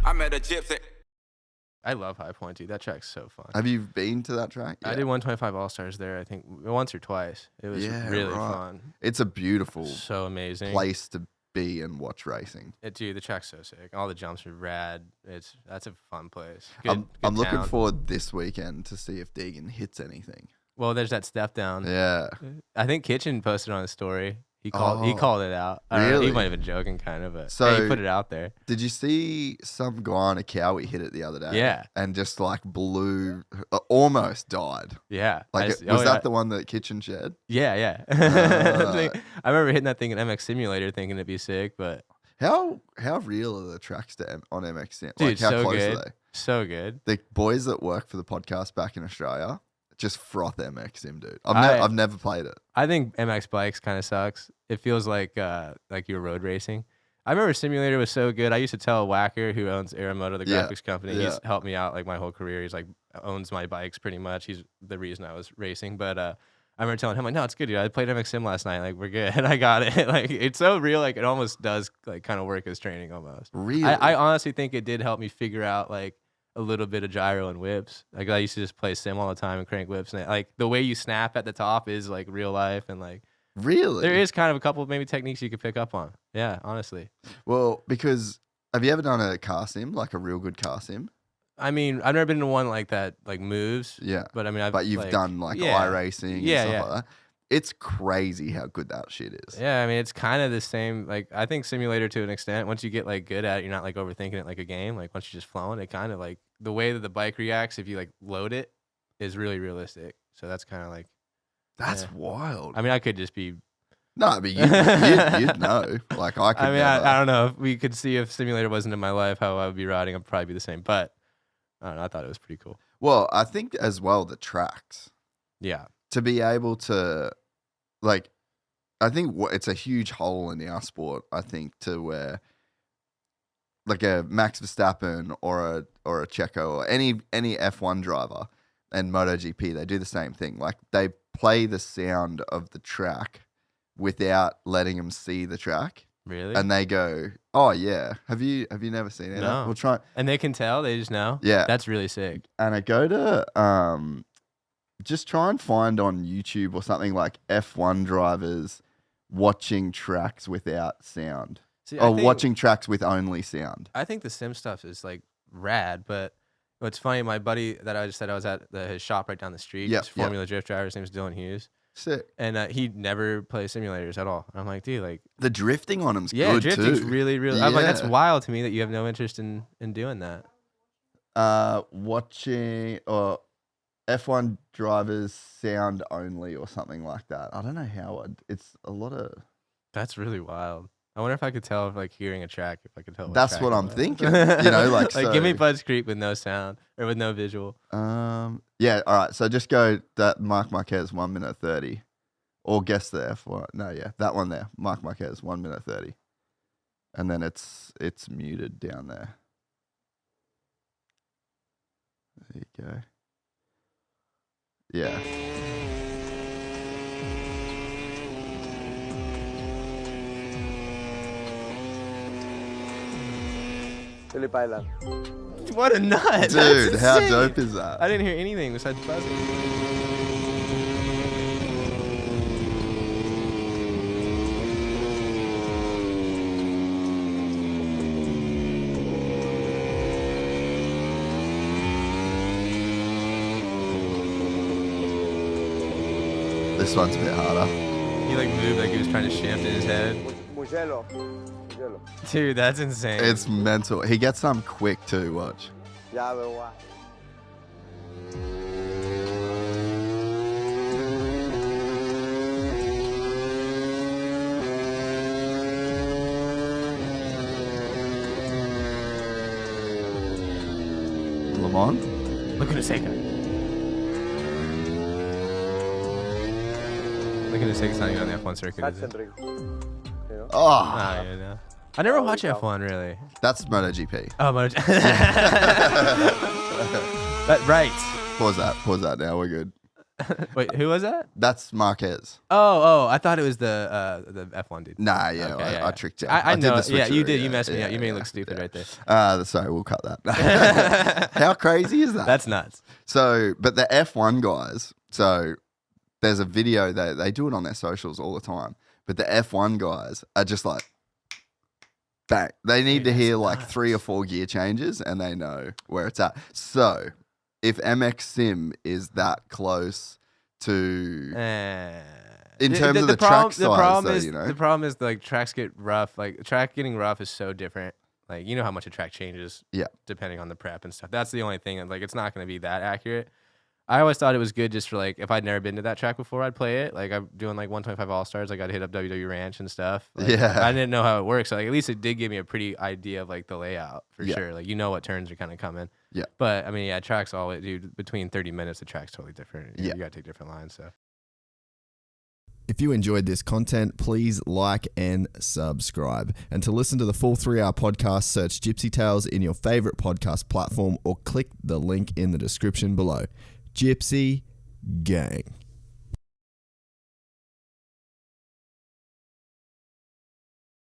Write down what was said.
I met a gypsy. I love High Point, dude. That track's so fun. Have you been to that track? I did 125 All-Stars there, I think, once or twice. It was really fun. It's a beautiful So amazing. place to be and watch racing. Dude, the track's so sick. All the jumps are rad. That's a fun place. I'm looking town. forward this weekend to see if Deegan hits anything. Well, there's that step down. Yeah. I think Kitchen posted on his story. He called it out. Really? He might have been joking, kind of, but So, he put it out there. Did you see some guy on a Cowie hit it the other day? Yeah. And just like almost died. Yeah. Was that the one that Kitchen shared? Yeah. Uh, I remember hitting that thing in MX Simulator thinking it'd be sick, but... How real are the tracks on MX Sim? Dude, like how so close good. are they? So good. The boys that work for the podcast back in Australia just froth MX Sim, dude. I've never played it. I think MX Bikes kind of sucks. It feels like you're road racing. I remember Simulator was so good. I used to tell Whacker, who owns Aeromoto, the graphics company, he's helped me out like my whole career. He's like owns my bikes pretty much. He's the reason I was racing. But I remember telling him like, no, it's good, dude. I played MX Sim last night. Like we're good. And I got it. Like it's so real. Like it almost does like kind of work as training almost. Really? I honestly think it did help me figure out like a little bit of gyro and whips. Like I used to just play sim all the time and crank whips, and like the way you snap at the top is like real life, and like really there is kind of a couple of maybe techniques you could pick up on. Yeah, honestly. Well, because have you ever done a car sim, like a real good car sim? I mean, I've never been to one like that, like moves. Yeah. But I mean, but you've done like iRacing and stuff like that. It's crazy how good that shit is. Yeah, I mean, it's kind of the same. Like, I think Simulator to an extent, once you get like good at it, you're not like overthinking it like a game. Like once you're just flowing, it kind of like the way that the bike reacts if you like load it is really realistic. So that's kind of like that's wild. I mean, I could just be. No, I mean you'd know. Like I could. I mean, I don't know if we could see if Simulator wasn't in my life, how I would be riding. I'd probably be the same. But I don't know. I thought it was pretty cool. Well, I think as well the tracks. Yeah. To be able to, like, I think it's a huge hole in our sport. I think to where, like a Max Verstappen or a Checo or any F1 driver and MotoGP, they do the same thing. Like they play the sound of the track without letting them see the track. Really? And they go, "Oh yeah, have you never seen it? No. We'll try." And they can tell. They just know. Yeah, that's really sick. And I go to just try and find on YouTube or something like F1 drivers watching tracks without sound. Watching tracks with only sound. I think the sim stuff is like rad, but what's funny, my buddy that I just said I was at his shop right down the street, his Formula Drift driver, his name's Dylan Hughes. Sick. And he never plays simulators at all. And I'm like, dude, like the drifting on him's good too. Yeah, drifting's really, really. I'm like, that's wild to me that you have no interest in doing that. Watching or F1 drivers sound only or something like that. I don't know how it's a lot of. That's really wild. I wonder if I could tell if like hearing a track, if I could tell. That's what I'm thinking. You know, like like give me Bud's Creek with no sound or with no visual. Yeah. All right. So just go that Marc Marquez 1 minute 30, or guess the F1. No, yeah, that one there. Marc Marquez 1 minute 30, and then it's muted down there. There you go. Yeah. Phillip Island. What a nut. Dude, how dope is that? I didn't hear anything besides buzzing. This one's a bit harder. He like moved like he was trying to shift in his head. Mugello. Dude, that's insane. It's mental. He gets some quick too, watch. Ya veo why. Le Mans? Look at his haircut. Look at his haircut. It's not even on the F1 circuit, is it? Oh. Yeah, no. I never watch F1 really. That's MotoGP. Oh, MotoGP. Right. Pause that now. We're good. Wait, who was that? That's Marquez. Oh, I thought it was the F1 dude. Nah, yeah, Okay, I tricked you. I did know. the Yeah, you switcheroo, did. You messed me up. You made me look stupid right there. Sorry, we'll cut that. How crazy is that? That's nuts. So, but the F1 guys, so there's a video that they do it on their socials all the time, but the F1 guys are just like, bang. They need to hear like 3 or 4 gear changes and they know where it's at. So, if MX Sim is that close to in terms of the track size, though, you know? The problem is like tracks get rough. Like track getting rough is so different. Like you know how much a track changes, depending on the prep and stuff. That's the only thing. Like it's not going to be that accurate. I always thought it was good just for like if I'd never been to that track before, I'd play it. Like I'm doing like 125 All Stars. I got to hit up WWE Ranch and stuff. Like, I didn't know how it works. So like at least it did give me a pretty idea of like the layout for sure. Like you know what turns are kind of coming. Yeah. But I mean, tracks always dude between 30 minutes. The track's totally different. You got to take different lines. So. If you enjoyed this content, please like and subscribe. And to listen to the full 3-hour podcast, search Gypsy Tales in your favorite podcast platform or click the link in the description below. Gypsy Gang.